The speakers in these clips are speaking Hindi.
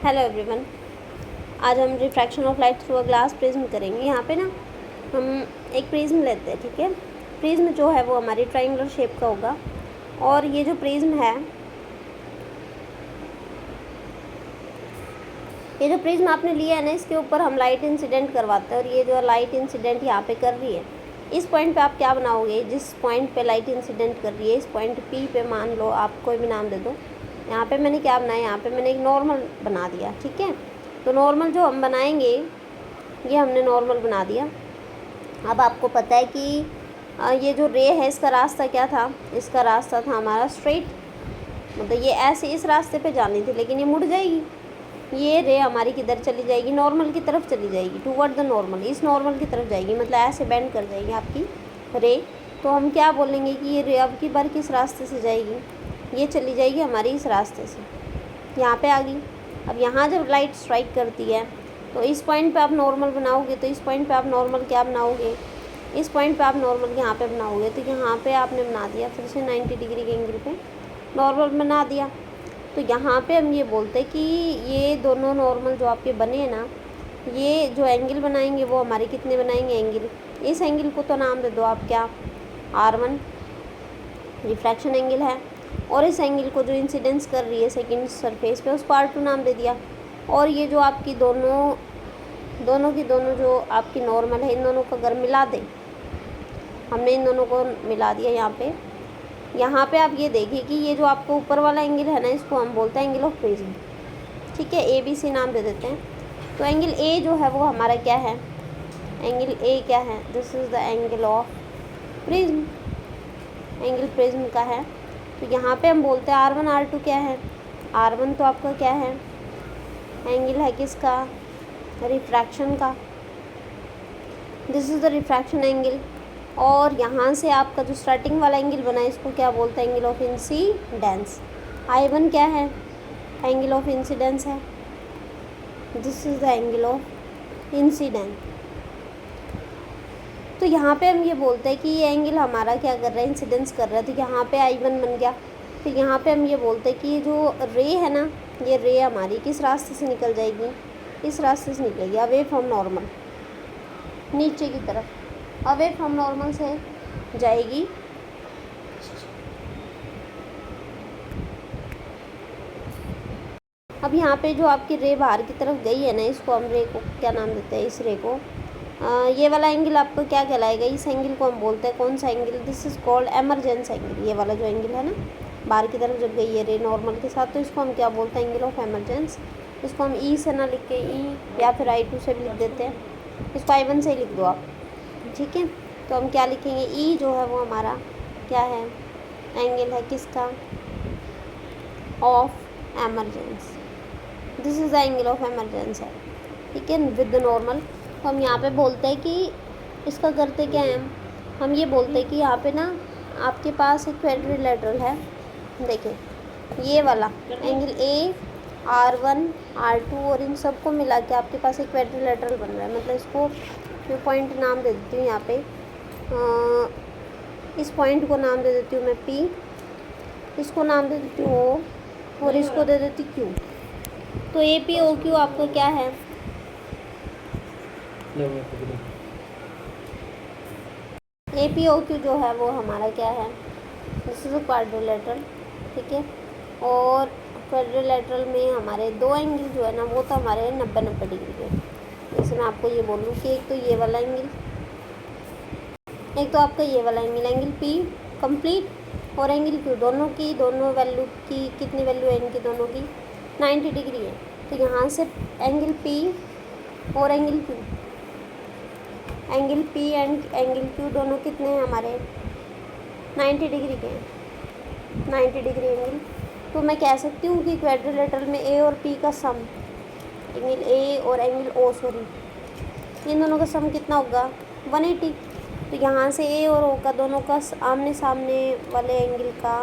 हेलो एवरीवन, आज हम refraction of light through a glass prism करेंगे। यहाँ पे ना हम एक प्रिज्म लेते हैं, ठीक है। प्रिज्म जो है वो हमारी ट्रायंगुलर शेप का होगा और ये जो प्रिज्म है, ये जो प्रिज्म आपने लिया है ना, इसके ऊपर हम लाइट इंसिडेंट करवाते हैं और ये जो लाइट इंसिडेंट यहाँ पे कर रही है, इस पॉइंट पे आप क्या बनाओगे, जिस पॉइंट पे लाइट इंसिडेंट कर रही है, इस पॉइंट पी पे मान लो आप कोई भी नाम दे दो। यहाँ पे मैंने क्या बनाया, यहाँ पे मैंने एक नॉर्मल बना दिया, ठीक है। तो नॉर्मल जो हम बनाएंगे, ये हमने नॉर्मल बना दिया। अब आपको पता है कि ये जो रे है, इसका रास्ता क्या था, इसका रास्ता था हमारा स्ट्रेट, मतलब ये ऐसे इस रास्ते पे जानी थी, लेकिन ये मुड़ जाएगी। ये रे हमारी किधर चली जाएगी, नॉर्मल की तरफ चली जाएगी, टूवर्ड द नॉर्मल, इस नॉर्मल की तरफ जाएगी, मतलब ऐसे बेंड कर जाएगी आपकी रे। तो हम क्या बोलेंगे कि ये रे अब की बार किस रास्ते से जाएगी, ये चली जाएगी हमारी इस रास्ते से, यहाँ पे आ गई। अब यहाँ जब लाइट स्ट्राइक करती है तो इस पॉइंट पे आप नॉर्मल बनाओगे, तो इस पॉइंट पे आप नॉर्मल क्या बनाओगे, इस पॉइंट पे आप नॉर्मल यहाँ पे बनाओगे। तो यहाँ पे आपने बना दिया फिर से 90 डिग्री के एंगल पे नॉर्मल बना दिया। तो यहाँ पे हम ये बोलते हैं कि ये दोनों नॉर्मल जो आपके बने हैं ना, ये जो एंगल बनाएंगे वो हमारे कितने बनाएंगे एंगल, इस एंगल को तो नाम दे दो आप क्या, R1 रिफ्रैक्शन एंगल है, और इस एंगल को जो इंसिडेंस कर रही है सेकंड सरफेस पे, उसको R2 नाम दे दिया। और ये जो आपकी दोनों की दोनों जो आपकी नॉर्मल है, इन दोनों को अगर मिला दें, हमने इन दोनों को मिला दिया यहाँ पे आप ये देखिए कि ये जो आपको ऊपर वाला एंगल है ना, इसको हम बोलते हैं एंगल ऑफ प्रिज्म, ठीक है। ABC नाम दे देते हैं। तो एंगल A जो है वो हमारा क्या है, एंगल A क्या है, this is the angle of prism, angle prism का है। तो यहाँ पे हम बोलते हैं R1 R2 क्या है, R1 तो आपका क्या है, एंगल है किसका, रिफ्रैक्शन का, this is the refraction angle. और यहाँ से आपका जो स्टार्टिंग वाला एंगल बना है, इसको क्या बोलते हैं, एंगल ऑफ इंसिडेंस। I1 क्या है, एंगल ऑफ इंसिडेंस है, this is the angle of incidence. तो यहाँ पे हम ये बोलते हैं कि ये एंगल हमारा क्या कर रहा है, इंसिडेंस कर रहा है। तो यहाँ पे I1 बन गया। तो यहाँ पे हम ये बोलते हैं कि ये जो रे है ना, ये रे हमारी किस रास्ते से निकल जाएगी, इस रास्ते से निकलेगी, अवे फ्रॉम नॉर्मल, नीचे की तरफ अवे फ्रॉम नॉर्मल से जाएगी। अब यहाँ पे जो आपकी रे बाहर की तरफ गई है ना, इसको हम रे को क्या नाम देते हैं, इस रे को ये वाला एंगल आपको क्या कहलाएगा, इस एंगल को हम बोलते हैं कौन सा angle, this is called emergence angle. ये वाला जो एंगल है ना, बाहर की तरफ जब गई है रे नॉर्मल के साथ, तो इसको हम क्या बोलते हैं, एंगल ऑफ एमरजेंस। इसको हम ई से ना लिख के ई या फिर I2 से भी लिख देते हैं, इसको I1 से ही लिख दो आप, ठीक है। तो हम क्या लिखेंगे, ई जो है वो हमारा क्या है, एंगल है किसका, of emergence, this is the angle of emergence है, ठीक है, विद द नॉर्मल। तो हम यहाँ पे बोलते हैं कि इसका करते क्या है, हम ये बोलते हैं कि यहाँ पे ना आपके पास एक क्वाड्रिलेटरल है, देखिए ये वाला एंगल A R1 R2 और इन सबको मिला के आपके पास एक क्वाड्रिलेटरल बन रहा है। मतलब इसको मैं पॉइंट नाम दे देती हूँ यहाँ पे, इस पॉइंट को नाम दे देती हूँ मैं P, इसको नाम दे देती हूँ O और इसको दे देती Q। तो APOQ आपका क्या है, APOQ जो है वो हमारा क्या है, दिस इज़ अ क्वाड्रिलेटरल, ठीक है। और क्वाड्रिलेटरल में हमारे दो एंगल जो है ना, वो तो हमारे 90-90 डिग्री के। जैसे मैं आपको ये बोलूँ कि एक तो ये वाला एंगल, एक तो आपका ये वाला एंगल, एंगल P कंप्लीट, और एंगल Q, दोनों वैल्यू की कितनी वैल्यू है इनकी दोनों की, 90 डिग्री है। तो यहाँ से एंगल P और angle Q, angle P and angle Q दोनों कितने हैं हमारे, 90 डिग्री के, 90 डिग्री एंगल। तो मैं कह सकती हूँ कि क्वाड्रिलेटरल में A और P का सम, एंगल A और एंगल O सॉरी, इन दोनों का सम कितना होगा, 180। तो यहाँ से A और O का दोनों का आमने सामने वाले एंगल का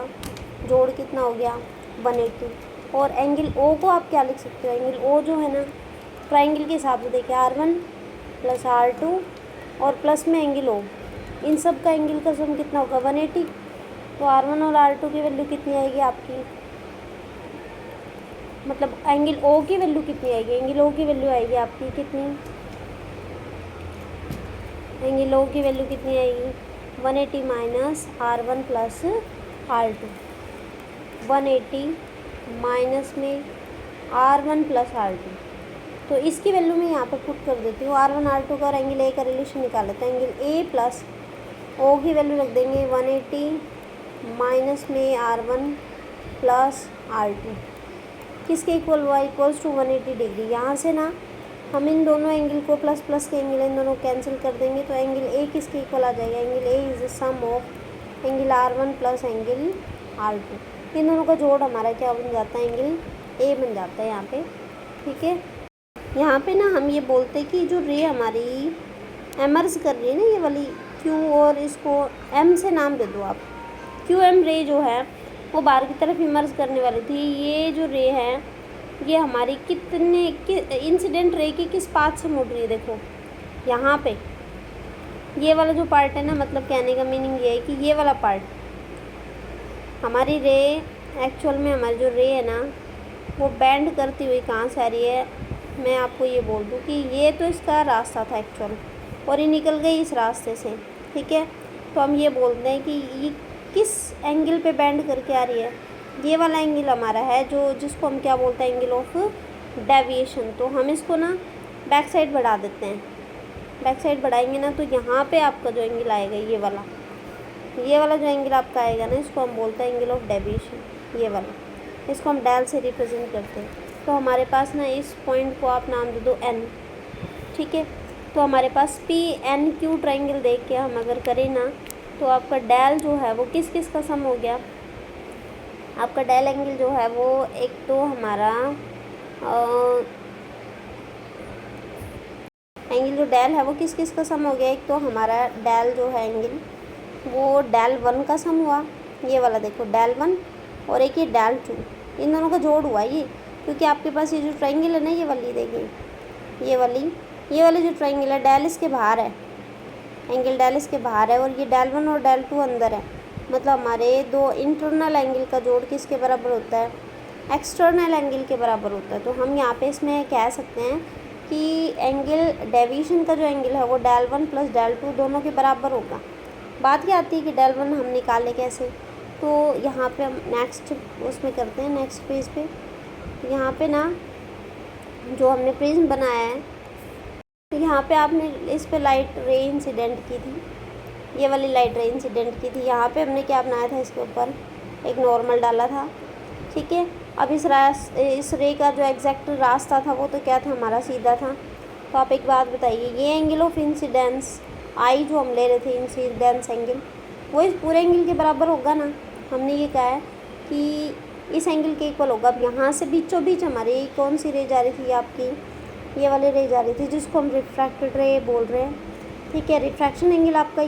जोड़ कितना हो गया, 180। और एंगल O को आप क्या लिख सकते हो, एंगल O जो है ना, ट्रायंगल के हिसाब से देखिए R1 + R2 और प्लस में एंगल O, इन सब का एंगल का सम कितना होगा, 180। तो R1 और R2 की वैल्यू कितनी आएगी आपकी, मतलब एंगल ओ की वैल्यू कितनी आएगी, एंगल ओ की वैल्यू आएगी आपकी कितनी, एंगल ओ की वैल्यू कितनी आएगी 180 minus R1 plus R2, 180 minus में R1 प्लस R2। तो इसकी वैल्यू मैं यहाँ पर पुट कर देती हूँ, R1 R2 का और एंगल ए का रिलेशन निकाल लेते हैं। एंगल ए प्लस ओ की वैल्यू रख देंगे 180 माइनस में R1 प्लस R2 किसके इक्वल हुआ, इक्वल्स टू 180 डिग्री। यहाँ से ना हम इन दोनों एंगल को प्लस प्लस के एंगल इन दोनों कैंसिल कर देंगे, तो एंगल ए किसके इक्वल आ जाएगा, angle A is the sum of angle R1 plus angle R2। इन दोनों का जोड़ हमारा क्या बन जाता है, एंगल ए बन जाता है यहाँ पे। ठीक है, यहाँ पे ना हम ये बोलते हैं कि जो रे हमारी एमर्ज कर रही है ना, ये वाली क्यू, और इसको एम से नाम दे दो आप, क्यू एम रे जो है वो बाहर की तरफ इमर्ज करने वाली थी। ये जो रे है ये हमारी इंसिडेंट रे की किस पाथ से मुड़ रही है, देखो यहाँ पे ये वाला जो पार्ट है ना, मतलब कहने का मीनिंग ये है कि ये वाला पार्ट हमारी रे, एक्चुअल में हमारी जो रे है ना वो बैंड करती हुई कहाँ से आ रही है, मैं आपको ये बोल दूँ कि ये तो इसका रास्ता था एक्चुअल, और ये निकल गई इस रास्ते से। ठीक है, तो हम ये बोलते हैं कि ये किस एंगल पे बैंड करके आ रही है, ये वाला एंगल हमारा है जो जिसको हम क्या बोलते हैं, एंगल ऑफ डेविएशन। तो हम इसको ना बैक साइड बढ़ा देते हैं, बैक साइड बढ़ाएंगे ना तो यहाँ पे आपका जो एंगल आएगा ये वाला जो एंगल आपका आएगा ना, इसको हम बोलते हैं एंगल ऑफ डेविएशन। ये वाला, इसको हम डेल से रिप्रेजेंट करते हैं। तो हमारे पास ना इस पॉइंट को आप नाम दे दो एन। ठीक है, तो हमारे पास PNQ ट्रायंगल देख के हम अगर करें ना, तो आपका डेल जो है वो किस किस का सम हो गया, आपका डेल एंगल जो है वो एक तो हमारा एंगल जो डेल है वो किस किस का सम हो गया, एक तो हमारा डेल जो है एंगल वो डेल 1 का सम हुआ, ये वाला देखो डेल 1, और एक ये डेल 2, इन दोनों का जोड़ हुआ ये, क्योंकि आपके पास ये जो ट्रायंगल है ना, ये वाली देखिए, ये वाली जो ट्रायंगल है डेल इसके बाहर है, एंगल डेल इसके बाहर है, और ये डेल 1 और डेल 2 अंदर है। मतलब हमारे दो इंटरनल एंगल का जोड़ किसके बराबर होता है, एक्सटर्नल एंगल के बराबर होता है। तो हम यहाँ पे इसमें कह सकते हैं कि एंगल डेविएशन का जो एंगल है वो डेल 1 प्लस डेल 2 दोनों के बराबर होगा। बात क्या आती है कि डेल 1 हम निकालें कैसे, तो यहाँ पे हम नेक्स्ट उसमें करते हैं, नेक्स्ट पेज पे यहाँ पे ना जो हमने प्रिज्म बनाया है, तो यहाँ पे आपने इस पे लाइट रे इंसिडेंट की थी, ये वाली लाइट रे इंसिडेंट की थी। यहाँ पे हमने क्या बनाया था, इसके ऊपर एक नॉर्मल डाला था। ठीक है, अब इस रे का जो एग्जैक्ट रास्ता था वो तो क्या था, हमारा सीधा था। तो आप एक बात बताइए, ये एंगल ऑफ इंसिडेंस आई जो हम ले रहे थे, इंसिडेंस एंगल, वो इस पूरे एंगल के बराबर होगा ना। हमने ये कहा है कि इस एंगल के इक्वल होगा। अब यहाँ से बीचों बीच हमारी कौन सी रे जा रही थी, आपकी ये वाली रे जा रही थी, जिसको हम रिफ्रैक्टेड रे बोल रहे हैं। ठीक है, रिफ्रैक्शन एंगल आपका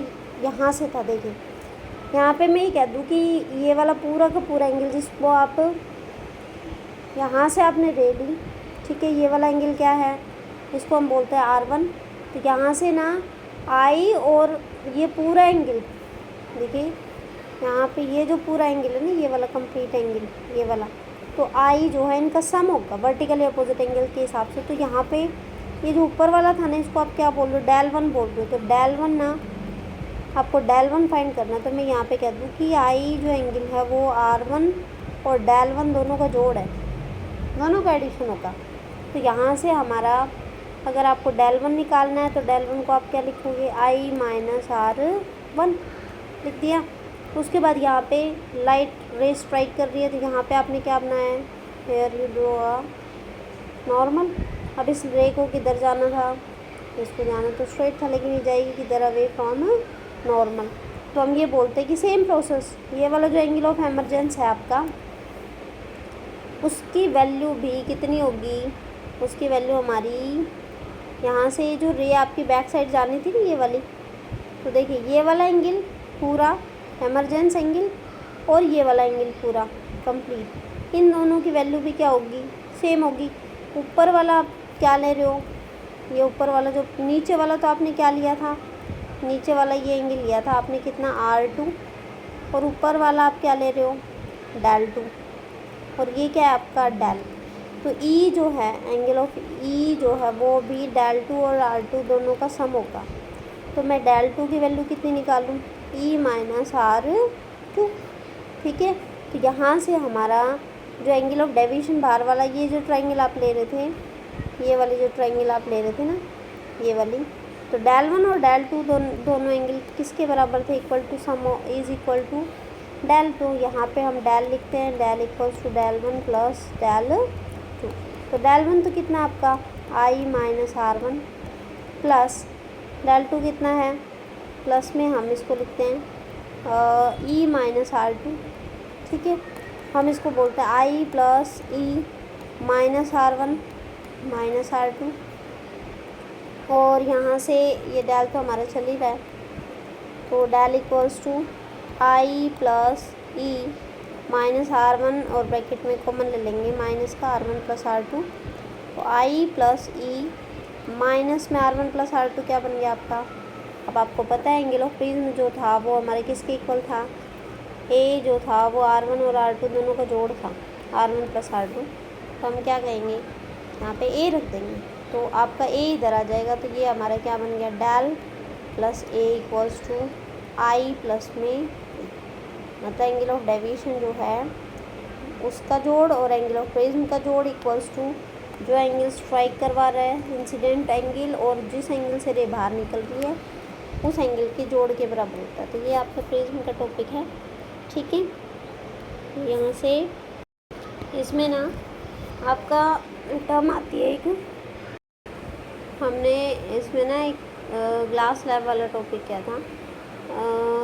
यहाँ से था। देखिए यहाँ पे मैं ये कह दूँ कि ये वाला पूरा का पूरा एंगल जिसको आप यहाँ से आपने रे ली, ठीक है, ये वाला एंगल क्या है, इसको हम बोलते हैं R1। तो यहाँ से ना आई और ये पूरा एंगल, देखिए यहाँ पे ये जो पूरा एंगल है ना, ये वाला कंप्लीट एंगल, ये वाला, तो आई जो है इनका सम होगा वर्टिकली अपोजिट एंगल के हिसाब से। तो यहाँ पे ये जो ऊपर वाला था ना, इसको आप क्या बोल रहे हो, डेल 1 बोल रहे हो। तो डेल 1 ना, आपको डेल 1 फाइंड करना, तो मैं यहाँ पे कह दूँ कि आई जो एंगल है वो R1 और डेल 1 दोनों का जोड़ है, दोनों का एडिशन होगा। तो यहाँ से हमारा, अगर आपको डेल 1 निकालना है तो डेल 1 को आप क्या लिखोगे, आई माइनस R1 लिख दिया। तो उसके बाद यहाँ पे लाइट रे स्ट्राइक कर रही है, तो यहाँ पे आपने क्या बनाया है, here you draw a normal. अब इस रे को किधर जाना था, इसको जाना तो स्ट्रेट था, लेकिन ये जाएगी किधर, अवे फ्रॉम नॉर्मल। तो हम ये बोलते हैं कि सेम प्रोसेस, ये वाला जो एंगल ऑफ एमरजेंस है आपका, उसकी वैल्यू भी कितनी होगी, उसकी वैल्यू हमारी यहाँ से जो रे आपकी बैक साइड जानी थी ना, ये वाली, तो देखिए ये वाला एंगल पूरा एमरजेंस एंगल और ये वाला एंगल पूरा कंप्लीट, इन दोनों की वैल्यू भी क्या होगी, सेम होगी। ऊपर वाला आप क्या ले रहे हो, ये ऊपर वाला, जो नीचे वाला तो आपने क्या लिया था, नीचे वाला ये एंगल लिया था आपने कितना, R2, और ऊपर वाला आप क्या ले रहे हो, डेल 2, और ये क्या है आपका डेल। तो ई जो है, एंगल ऑफ ई जो है वो भी डेल टू और आर टू दोनों का सम होगा। तो मैं डेल टू की वैल्यू कितनी निकालूँ, ई माइनस आर टू। ठीक है, तो यहाँ से हमारा जो एंगल ऑफ डेविएशन बाहर वाला, ये जो ट्रायंगल आप ले रहे थे, ये वाली जो ट्रायंगल आप ले रहे थे ना, ये वाली, तो डेल वन और डेल टू दोनों एंगल किसके बराबर थे, equal to sum is equal to del two. यहाँ पे हम डेल लिखते हैं, del equals to del one plus del two. तो डेल वन तो कितना आपका I minus R one plus del two कितना है, प्लस में हम इसको लिखते हैं ई माइनस आर टू। ठीक है, हम इसको बोलते हैं I plus E minus R one minus R two. और यहाँ से ये डेल तो हमारा चल ही रहा है, तो del equals to I plus E minus R one, और ब्रैकेट में कॉमन ले लेंगे माइनस का R one plus R two. तो आई प्लस ई माइनस में R one plus R two क्या बन गया आपका। अब आपको पता है एंगल ऑफ प्रिज्म जो था वो हमारे किसके इक्वल था, ए जो था वो आर वन और आर टू दोनों का जोड़ था, R one plus R two. तो हम क्या कहेंगे, यहाँ पे ए रख देंगे, तो आपका ए इधर आ जाएगा। तो ये हमारा क्या बन गया, del plus A equals to I plus में, मतलब एंगल ऑफ डेविएशन जो है उसका जोड़ और एंगल ऑफ प्रिज्म का जोड़ इक्वल्स टू जो एंगल स्ट्राइक करवा रहा है इंसिडेंट एंगल, और जिस एंगल से रे बाहर निकल रही है उस एंगल के जोड़ के बराबर होता है। तो ये आपका प्रिज्म का टॉपिक है। ठीक है, यहाँ से इसमें ना आपका टर्म आती है एक, हमने इसमें ना एक ग्लास स्लैब वाला टॉपिक किया था,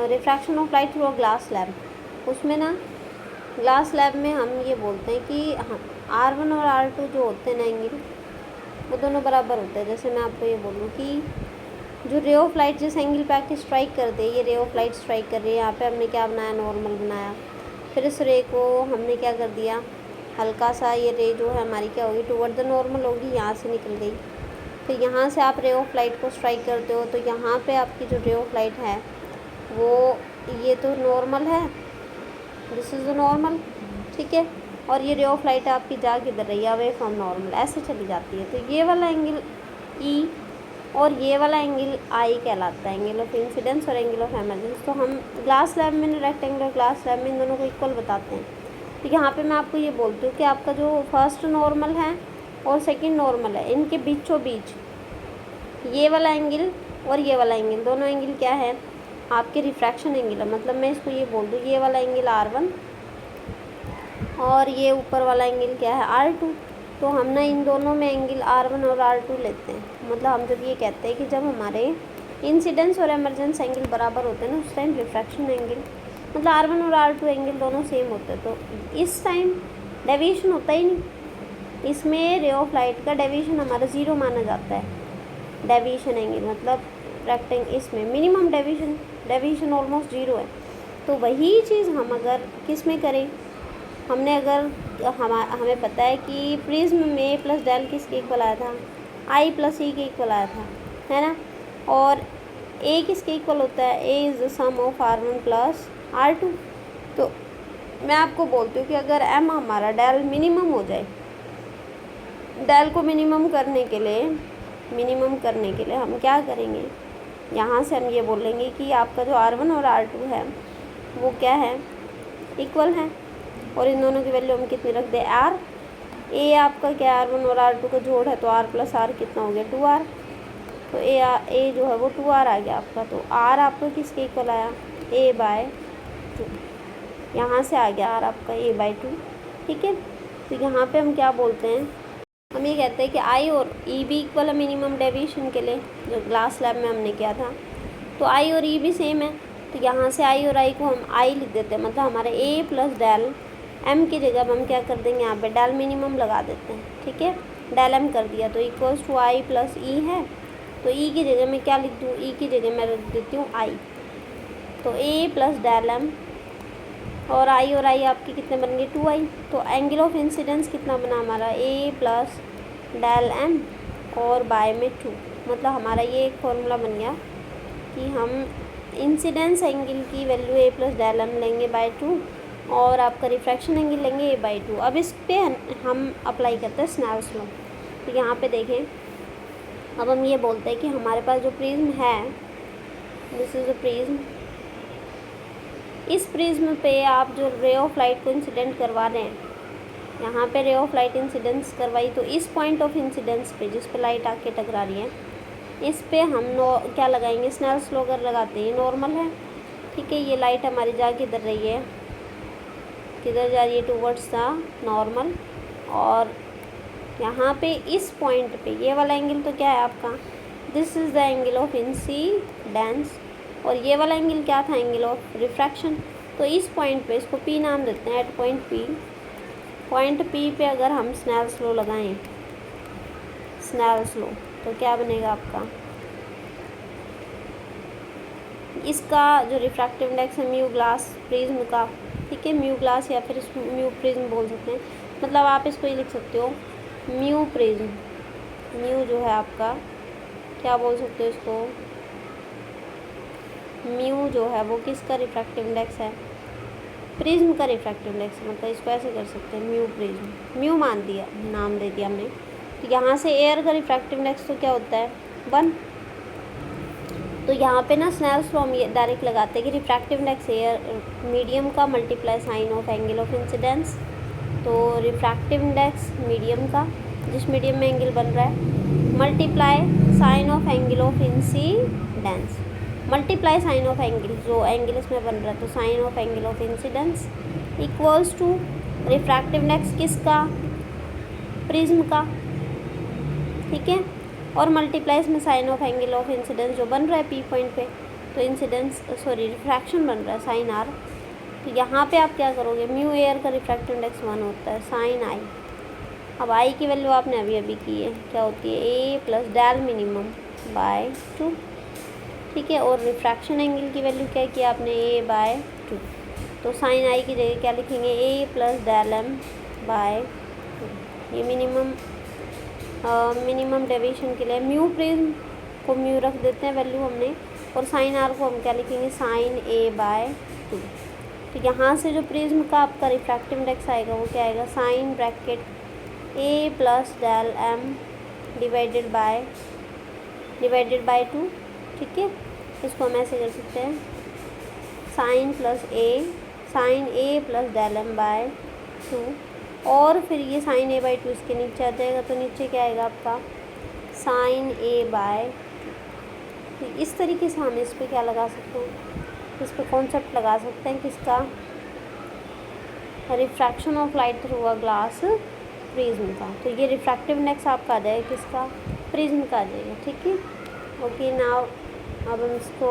refraction of light through a glass slab. उसमें ना ग्लास स्लैब में हम ये बोलते हैं कि आर वन और आर टू जो होते हैं ना एंगल, वो दोनों बराबर होते हैं। जैसे मैं आपको ये बोलूँ कि जो रे ऑफ लाइट जिस एंगल पे आके स्ट्राइक कर दे, ये रे ऑफ लाइट स्ट्राइक कर रही है, यहाँ पे हमने क्या बनाया, नॉर्मल बनाया। फिर इस रे को हमने क्या कर दिया, हल्का सा ये रे जो है हमारी क्या होगी, टुवर्ड द नॉर्मल होगी, यहाँ से निकल गई। तो यहाँ से आप रे ऑफ लाइट को स्ट्राइक करते हो, तो यहाँ पे आपकी जो रे ऑफ लाइट है वो ये तो नॉर्मल है, दिस इज़ द नॉर्मल। ठीक है, और ये रे ऑफ लाइट आपकी जा किधर रही है, अवे फ्रॉम नॉर्मल, ऐसे चली जाती है। तो ये वाला एंगल ई और ये वाला एंगल आई कहलाता है, एंगल ऑफ इंसिडेंस और एंगल ऑफ एमर्जेंस। तो हम ग्लास स्लैब में, रेक्टेंगुलर ग्लास स्लैब में इन दोनों को इक्वल बताते हैं। तो यहाँ पे मैं आपको ये बोलती हूँ कि आपका जो फर्स्ट नॉर्मल है और सेकंड नॉर्मल है, इनके बीचों बीच ये वाला एंगल और ये वाला एंगल, दोनों एंगल क्या है, आपके रिफ्रैक्शन एंगल है। मतलब मैं इसको ये बोल दूँ, ये वाला एंगल R1 और ये ऊपर वाला एंगल क्या है, R2। तो हम ना इन दोनों में एंगल R1 और R2 लेते हैं। मतलब हम जब ये कहते हैं कि जब हमारे इंसिडेंस और एमरजेंस एंगल बराबर होते हैं ना, उस टाइम रिफ्रैक्शन एंगल, मतलब R1 और R2 एंगल दोनों सेम होते हैं। तो इस टाइम डेविएशन होता ही नहीं, इसमें रे ऑफ लाइट का डेविएशन हमारा 0 माना जाता है। डेविएशन एंगल मतलब रेक्टेंगल, इसमें मिनिमम डेविएशन ऑलमोस्ट 0 है। तो वही चीज़ हम अगर किस में करें, हमने अगर हमें पता है कि प्रिज्म में प्लस डेल किसके इक्वल आया था, आई प्लस ई के इक्वल आया था, है ना। और ए किसके इक्वल होता है, A is the sum of R1 plus R2। तो मैं आपको बोलती हूँ कि अगर एम हमारा डेल मिनिमम हो जाए, डेल को मिनिमम करने के लिए हम क्या करेंगे, यहाँ से हम ये बोलेंगे कि आपका जो R1 और R2 है वो क्या है, इक्वल है। और इन दोनों की वैल्यू हम कितनी रख दें, R। ए आपका क्या R1 और R2 का जोड़ है, तो R प्लस R कितना हो गया, 2R। तो ए जो है वो 2R आ गया आपका। तो R आपका किसके इक्वल आया, A/2। यहाँ से आ गया R आपका A/2। ठीक है, तो यहाँ पे हम क्या बोलते हैं, हम ये कहते हैं कि आई और ई भी इक्वल है मिनिमम डेविएशन के लिए, जो ग्लास स्लैब में हमने किया था। तो आई और ई भी सेम है, तो यहाँ से आई और आई को हम आई लिख देते हैं। मतलब हमारे ए प्लस डेल एम की जगह हम क्या कर देंगे, यहाँ पे डेल मिनिमम लगा देते हैं। ठीक है, डेल एम कर दिया, तो इक्वल्स टू आई प्लस ई है। तो ई की जगह मैं क्या लिख दूँ, ई की जगह मैं रख देती हूँ आई। तो ए प्लस डेल एम और आई आपके कितने बन गए, 2i। तो एंगल ऑफ इंसिडेंस कितना बना हमारा, ए प्लस डेल एम और बाय में 2। मतलब हमारा ये एक फॉर्मूला बन गया कि हम इंसिडेंस एंगल की वैल्यू ए प्लस डेल एम लेंगे बाय 2 और आपका रिफ्रैक्शन एंगल लेंगे a/2। अब इस पे हम अप्लाई करते हैं स्नेल्स लॉ। तो यहाँ पे देखें, अब हम ये बोलते हैं कि हमारे पास जो प्रिज्म है, दिस इज़ अ प्रिज्म, इस प्रिज्म पे आप जो रे ऑफ लाइट को इंसिडेंट करवा रहे हैं, यहाँ पे रे ऑफ लाइट इंसिडेंस करवाई, तो इस पॉइंट ऑफ इंसिडेंस पे जिस पे लाइट आके टकरा रही है, इस पे हम क्या लगाएंगे, स्नेल्स लॉ अगर लगाते हैं, नॉर्मल है, ठीक है। ये लाइट हमारी जा किधर रही है, किधर जा रही है, टूवर्ड्स द नॉर्मल। और यहाँ पे इस पॉइंट पे ये वाला एंगल तो क्या है आपका, this is the angle of incidence, और ये वाला एंगल क्या था, एंगल ऑफ रिफ्रैक्शन। तो इस पॉइंट पे इसको P नाम देते हैं, एट पॉइंट P पे अगर हम स्नेल्स लॉ लगाएं, स्नेल्स लॉ, तो क्या बनेगा आपका, इसका जो रिफ्रैक्टिव इंडेक्स है म्यू ग्लास प्रिज्म का, ठीक है, म्यू ग्लास या फिर इसको म्यू प्रिज्म बोल सकते हैं, मतलब आप इसको ये लिख सकते हो म्यू प्रिज्म। म्यू जो है आपका, क्या बोल सकते हो इसको, म्यू जो है वो किसका रिफ्रैक्टिव इंडेक्स है, प्रिज्म का रिफ्रैक्टिव इंडेक्स, मतलब इसको ऐसे कर सकते हैं म्यू प्रिज्म, म्यू मान दिया, नाम दे दिया हमने। तो यहाँ से एयर का रिफ्रैक्टिव इंडेक्स तो क्या होता है, 1। तो यहाँ पे ना स्नेल्स लॉ हम डायरेक्ट लगाते हैं कि रिफ्रैक्टिव इंडेक्स एयर मीडियम का multiply sine of angle of incidence. तो रिफ्रैक्टिव इंडेक्स मीडियम का, जिस मीडियम में एंगल बन रहा है, multiply sine of angle of incidence, multiply sine of angle, जो एंगल इसमें बन रहा है, तो sine of angle of incidence equals to refractive index किसका, प्रिज्म का, ठीक है, और मल्टीप्लाई में sine of angle of incidence जो बन रहा है P पॉइंट पे, तो इंसिडेंस रिफ्रैक्शन बन रहा है साइन R। तो यहाँ पे आप क्या करोगे, म्यू एयर का रिफ्रैक्टिव इंडेक्स 1 होता है, साइन I। अब I की वैल्यू आपने अभी की है, क्या होती है, A plus del minimum by 2, ठीक है। और रिफ्रैक्शन एंगल की वैल्यू क्या की आपने, A/2। तो साइन I की जगह क्या लिखेंगे, A plus del M by 2। ये मिनिमम डेविएशन के लिए म्यू प्रिज्म को म्यू रख देते हैं वैल्यू हमने, और साइन R को हम क्या लिखेंगे, साइन A/2। तो यहाँ से जो प्रिज्म का आपका रिफ्रैक्टिव इंडेक्स आएगा वो क्या आएगा, sine bracket A plus del M divided by 2, ठीक है। इसको हम ऐसे कर सकते हैं, sine A plus del M by 2, और फिर ये साइन A/2 इसके नीचे आ जाएगा, तो नीचे क्या आएगा आपका, साइन A/2। इस तरीके से हम इस पे क्या लगा सकते हैं, इस पे कॉन्सेप्ट लगा सकते हैं किसका, refraction of light through a glass prism का। तो ये रिफ्रैक्टिव इंडेक्स आपका आ जाएगा किसका, प्रिज्म का आ जाएगा, ठीक है। ओके, नाउ अब हम इसको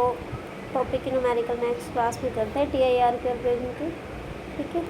टॉपिक की न्यूमेरिकल नेक्स्ट क्लास में करते हैं, TIR के प्रिज्म के, ठीक है।